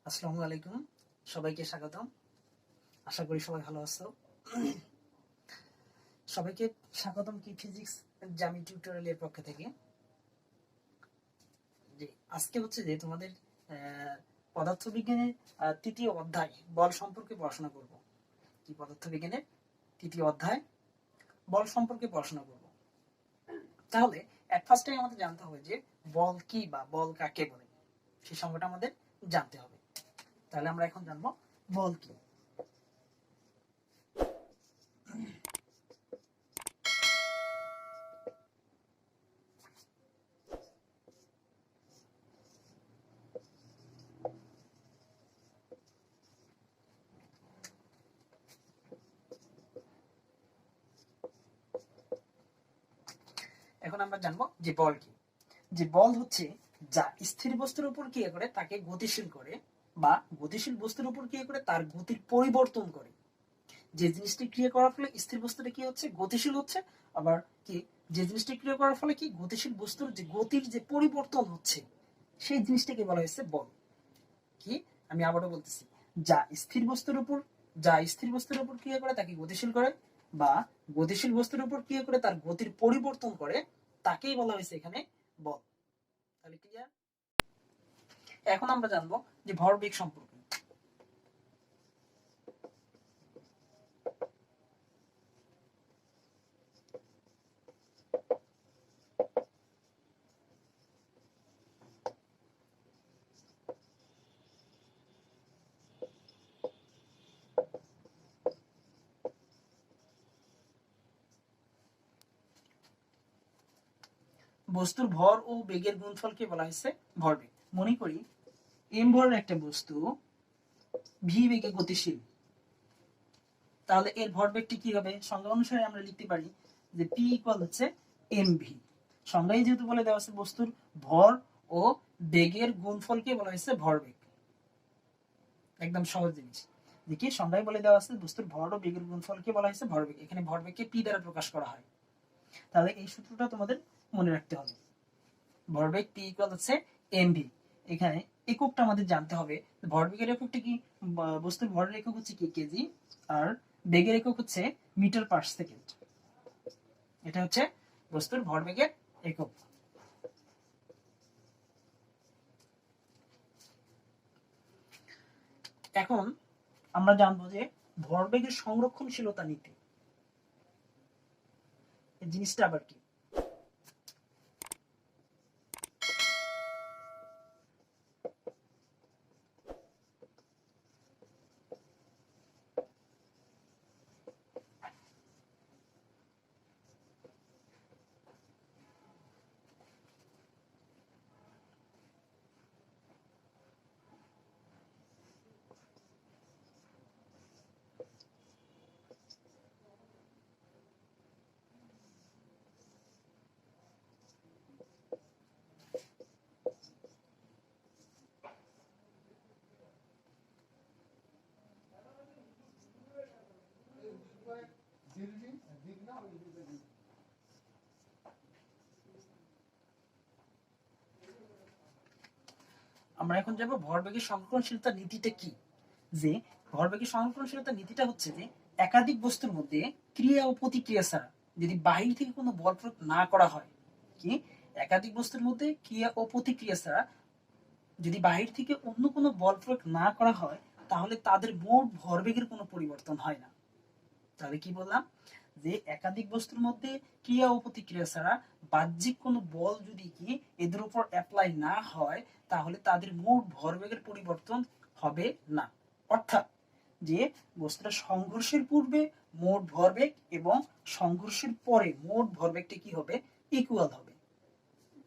আসসালামু আলাইকুম, সবাইকে স্বাগতম। আশা করি সবাই ভালো আছো। সবাইকে স্বাগতম কি ফিজিক্স জ্যামি টিউটোরিয়ালের পক্ষ থেকে। যে আজকে হচ্ছে যে তোমাদের পদার্থবিজ্ঞানের তৃতীয় অধ্যায় বল সম্পর্কে পড়াশোনা করব। কি পদার্থবিজ্ঞানের তৃতীয় অধ্যায় বল সম্পর্কে পড়াশোনা করব। তাহলে এট ফার্স্টে আমাদের জানতে হবে যে বল কি বা বল কাকে বলে, সেই সংজ্ঞাটা আমাদের জানতে হবে। তাহলে আমরা এখন জানবো বল কি। এখন আমরা জানবো যে বল কি। যে বল হচ্ছে যা স্থির বস্তুর উপর ক্রিয়া করে তাকে গতিশীল করে, বা গতিশীল বস্তুর উপর ক্রিয়া করে তার গতির পরিবর্তন করে। যে জিনিসটি ক্রিয়া করার ফলে স্থির বস্তুটা কি হচ্ছে, গতিশীল হচ্ছে। আবার কি, যে জিনিসটি ক্রিয়া করার ফলে কি গতিশীল বস্তুর যে গতির যে পরিবর্তন হচ্ছে, সেই জিনিসটাকে বলা হয়েছে বল। কি, আমি আবারও বলতেছি, যা স্থির বস্তুর উপর ক্রিয়া করে তাকে গতিশীল করে, বা গতিশীল বস্তুর উপর ক্রিয়া করে তার গতির পরিবর্তন করে, তাকেই বলা হয়েছে এখানে বল। তাহলে ক্লিয়ার। এখন আমরা জানবো যে ভরবেগ সম্পর্কে। বস্তুর ভর ও বেগের গুণফলকে বলা হয়েছে ভরবেগ। মনে করি এম ভরের একটা বস্তু ভি বেগে গতিশীল, তাহলে এর ভরবেগটি কি হবে? সংজ্ঞা অনুসারে আমরা লিখতে পারি যে পি ইকুয়াল হচ্ছে এম ভি। সংজ্ঞায় যেহেতু বলে দেওয়া আছে বস্তুর ভর ও বেগের গুণফলকে বলা হয়েছে ভরবেগ। একদম সহজ জিনিস। যে কি, সংজ্ঞায় বলে দেওয়া আছে বস্তুর ভর ও বেগের গুণফলকে বলা হয়েছে ভরবেগ। এখানে ভরবেগকে পি দ্বারা প্রকাশ করা হয়। তাহলে এই সূত্রটা তোমাদের মনে রাখতে হবে। ভরবেগ পি ইকুয়াল হচ্ছে এমভি। এখানে এককটা আমাদের জানতে হবে। ভরবেগের এককটা কি? বস্তুর ভরের একক হচ্ছে কি, কেজি। আর বেগের একক হচ্ছে মিটার পার সেকেন্ড। এটা হচ্ছে বস্তুর ভরবেগের একক। এখন আমরা জানবো যে ভরবেগের সংরক্ষণশীলতা নীতি, এই জিনিসটা আবার কি। আমরা এখন যাবো ভরবেগের সংরক্ষণশীলতা নীতিটা কি। যে ভরবেগের সংরক্ষণশীলতা নীতিটা হচ্ছে যে একাধিক বস্তুর মধ্যে ক্রিয়া ও প্রতিক্রিয়া ছাড়া যদি বাহির থেকে কোনো বল প্রয়োগ না করা হয়, কি, একাধিক বস্তুর মধ্যে ক্রিয়া ও প্রতিক্রিয়া ছাড়া যদি বাহির থেকে অন্য কোনো বল প্রয়োগ না করা হয়, তাহলে তাদের মোট ভরবেগের কোনো পরিবর্তন হয় না। তাহলে কি বললাম, যে একাধিক বস্তুর মধ্যে ক্রিয়া ও প্রতিক্রিয়া ছাড়া বাহ্যিক কোনো বল যদি কি এদের উপর অ্যাপ্লাই না হয়, তাহলে তাদের মোট ভরবেগের পরিবর্তন হবে না। অর্থাৎ যে বস্তুটা সংঘর্ষের পূর্বে মোট ভরবেগ এবং সংঘর্ষের পরে মোট ভরবেগটা কি হবে, ইকুয়াল হবে।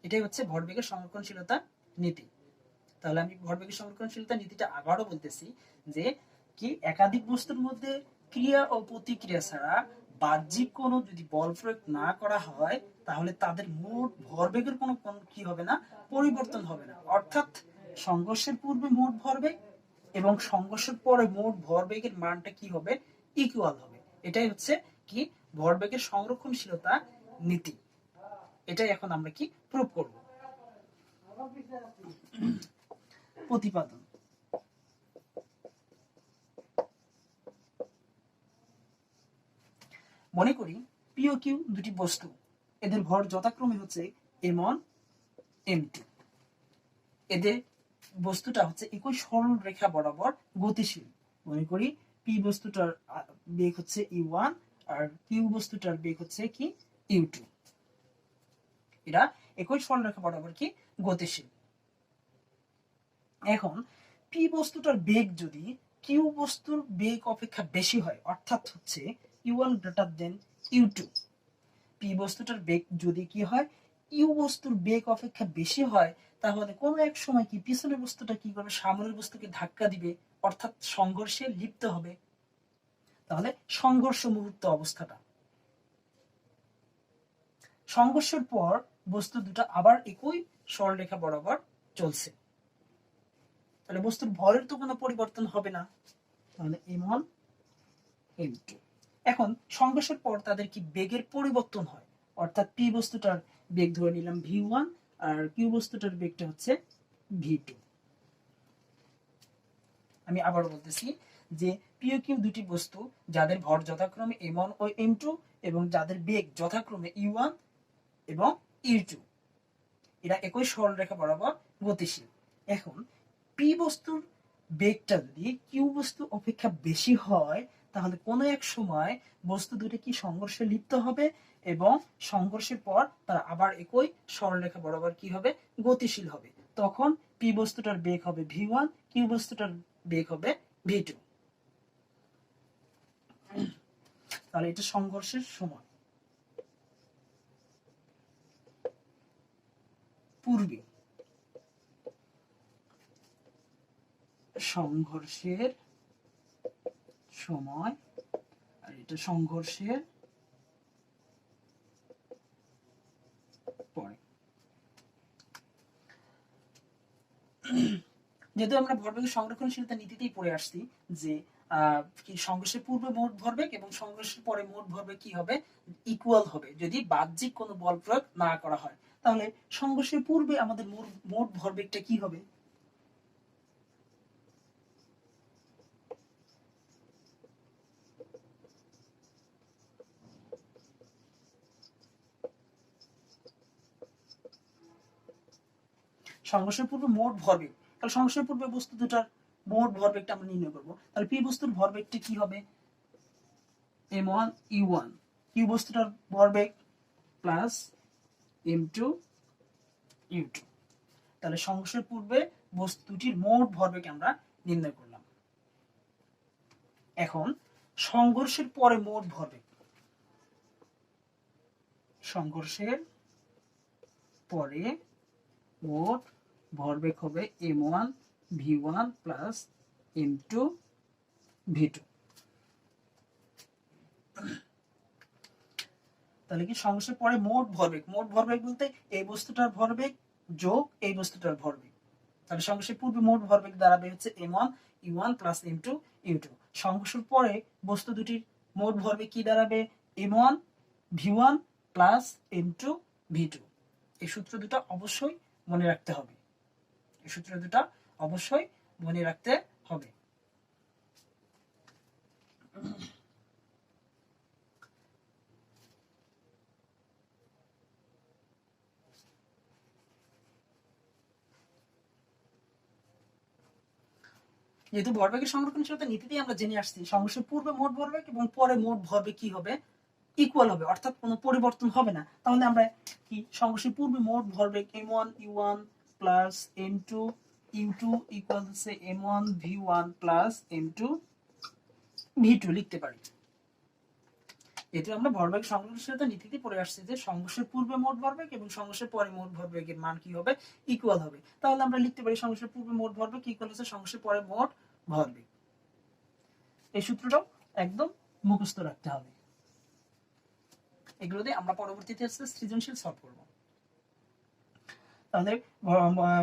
এটাই হচ্ছে ভরবেগের সংরক্ষণশীলতা নীতি। তাহলে আমি ভরবেগের সংরক্ষণশীলতা নীতিটা আবারও বলতেছি, যে কি একাধিক বস্তুর মধ্যে ক্রিয়া ও প্রতিক্রিয়া ছাড়া বাহ্যিক কোনো যদি বল প্রয়োগ না করা হয়, তাহলে তাদের মোট ভরবেগের কোনো কি হবে না, পরিবর্তন হবে না। অর্থাৎ সংঘর্ষের পূর্বে মোট ভরবেগ এবং সংঘর্ষের পরে মোট ভরবেগের মানটা কি হবে, ইকুয়াল হবে। এটাই হচ্ছে কি ভরবেগের সংরক্ষণশীলতা নীতি। এটাই এখন আমরা কি প্রুভ করব। প্রতিপাদন। মনে করি পি ও কিউ দুটি বস্তু, এদের ভর যথাক্রমে হচ্ছে m1 m2। এদের বস্তুটা হচ্ছে একই সরল রেখা বরাবর গতিশীল। মনে করি পি বস্তুটার বেগ হচ্ছে u1 আর কিউ বস্তুটার বেগ হচ্ছে কি u2। এরা একই সরল রেখা বরাবর কি গতিশীল। এখন পি বস্তুটার বেগ যদি কিউ বস্তুর বেগ অপেক্ষা বেশি হয়, অর্থাৎ হচ্ছে u1 greater than u2। P বস্তুটার বেগ যদি কি হয় ইউ বস্তুর বেগ অপেক্ষা বেশি হয়, তাহলে কোনো এক সময় কি পিছনের বস্তুটা কি করবে, সামনের বস্তুকে ধাক্কা দিবে, অর্থাৎ সংঘর্ষে লিপ্ত হবে। তাহলে সংঘর্ষ মুহূর্ত অবস্থাটা, সংঘর্ষের পর বস্তু দুটো আবার একই সরলরেখা বরাবর চলছে, তাহলে বস্তুর ভরের তো কোনো পরিবর্তন হবে না, তাহলে m1 m2। এখন সংঘর্ষের পর তাদের কি বেগের পরিবর্তন হয়, অর্থাৎ পি বস্তুটার বেগ ধরে নিলাম v1 আর কিউ বস্তুটার বেগটা হচ্ছে v2। আমি আবার বলতেছি যে পি ও কিউ দুটি বস্তু যাদের ভর যথাক্রমে m1 ও m2 এবং যাদের বেগ যথাক্রমে u1 এবং u2, এরা একই সরলরেখা বরাবর গতিশীল। এখন পি বস্তুর বেগটা যদি কিউ বস্তু অপেক্ষা বেশি হয়, তাহলে কোনো এক সময় বস্তু দুটি কি সংঘর্ষে লিপ্ত হবে এবং সংঘর্ষের পর তারা আবার একই সরলরেখা বরাবর কি হবে গতিশীল হবে। তখন পি বস্তুটার বেগ হবে v1, কিউ বস্তুটার বেগ হবে v2। তাহলে এটা সংঘর্ষের সময়। পূর্বে সংঘর্ষের সময় আর এটা সংঘর্ষের পরে। যেহেতু আমরা ভরবেগের সংরক্ষণশীলতা নীতিতেই পড়ে আসছি যে সংঘর্ষের পূর্বে মোট ভরবেগ এবং সংঘর্ষের পরে মোট ভরবেগ কি হবে ইকুয়াল হবে যদি বাহ্যিক কোনো বল প্রয়োগ না করা হয়। তাহলে সংঘর্ষের পূর্বে আমাদের মোট ভরবেগটা কি হবে, সংঘর্ষের পূর্বে মোট ভরবেগ, তাহলে সংঘর্ষের পূর্বে বস্তু দুটার মোট ভরবেগটা আমরা নির্ণয় করব। তাহলে পি বস্তুর ভরবেগটা কি হবে m1 u1, কিউ বস্তুটার ভরবেগ প্লাস m2 u2। তাহলে সংঘর্ষের পূর্বে বস্তু দুটির মোট ভরবেগ আমরা নির্ণয় করলাম। এখন সংঘর্ষের পরে মোট ভরবেগ, সংঘর্ষের পরে মোট ভরবেগ হবে m1 v1 plus m2 v2। তাহলে কি সংঘর্ষের পরে মোট ভরবেগ, মোট ভরবেগ বলতে এই বস্তুটার ভরবেগ যোগ এই বস্তুটার ভরবেগ। তাহলে সংঘর্ষের পূর্বে মোট ভরবেগ দাঁড়াবে হচ্ছে m1 u1 plus m2 u2। সংঘর্ষের পরে বস্তু দুটির মোট ভরবেগ কি দাঁড়াবে m1 v1 plus m2 v2। এই সূত্র দুটো অবশ্যই মনে রাখতে হবে, এই সূত্র দুটো অবশ্যই মনে রাখতে হবে। যেহেতু ভরবেগের সংরক্ষণশীলতা নীতিতেই আমরা জেনে আসছি সংঘর্ষের পূর্বে মোট ভরবেগ এবং পরে মোট ভরবেগ কি হবে ইকুয়াল হবে, অর্থাৎ কোনো পরিবর্তন হবে না। তাহলে আমরা কি সংঘর্ষের পূর্বে মোট ভরবেগ m1 u1 plus m2 u2 equal হচ্ছে m1 v1 plus m2 v2 লিখতে পারি। যেহেতু আমরা ভরবেগ সংরক্ষণশীলতা নীতিতে পড়ে আসছে যে সংঘর্ষের পূর্বে মোট ভরবেগ এবং সংঘর্ষের পরে মোট ভরবেগের মান কি হবে ইকুয়াল হবে, তাহলে আমরা লিখতে পারি সংঘর্ষের পূর্বে মোট ভরবেগ ইকুয়াল হচ্ছে সংঘর্ষের পরে মোট ভরবেগ। এই সূত্রটাও একদম মুখস্থ রাখতে হবে, এগুলো দিয়ে আমরা পরবর্তীতে সৃজনশীল সলভ করব। তাহলে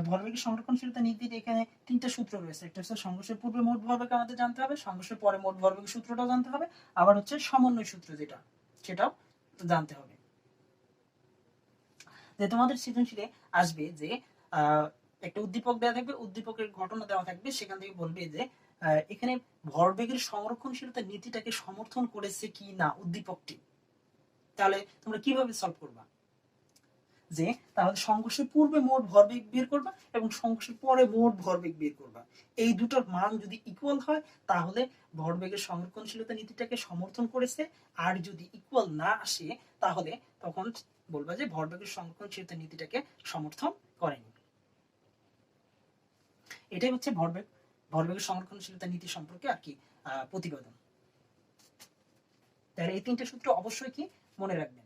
ভরবেগের সংরক্ষণশীলতা নীতিতে এখানে তিনটা সূত্র রয়েছে, একটা হচ্ছে সংঘর্ষের পূর্বে মোট ভরবেগ আমাদের জানতে হবে, সংঘর্ষের পরে মোট ভরবেগের সূত্রটাও জানতে হবে, আবার হচ্ছে সমন্বয় সূত্র যেটা সেটাও জানতে হবে। যে তোমাদের সৃজনশীলে আসবে যে একটা উদ্দীপক দেওয়া থাকবে, উদ্দীপকের ঘটনা দেওয়া থাকবে, সেখান থেকে বলবে যে এখানে ভরবেগের সংরক্ষণশীলতা নীতিটাকে সমর্থন করেছে কি না উদ্দীপকটি। তাহলে তোমরা কিভাবে সলভ করবা? যে তাহলে সংঘর্ষের পূর্বে মোট ভরবেগ বের করবা এবং সংঘর্ষের পরে মোট ভরবেগ বের করবা। এই দুটোর মান যদি ইকুয়াল হয় তাহলে ভরবেগের সংরক্ষণশীলতা নীতিটাকে সমর্থন করেছে, আর যদি ইকুয়াল না আসে তাহলে তখন বলবা যে ভরবেগের সংরক্ষণশীলতা নীতিটাকে সমর্থন করেনি। এটাই হচ্ছে ভরবেগের সংরক্ষণশীলতা নীতি সম্পর্কে আর কি প্রতিবেদন। তাহলে এই তিনটে সূত্র অবশ্যই কি মনে রাখবেন।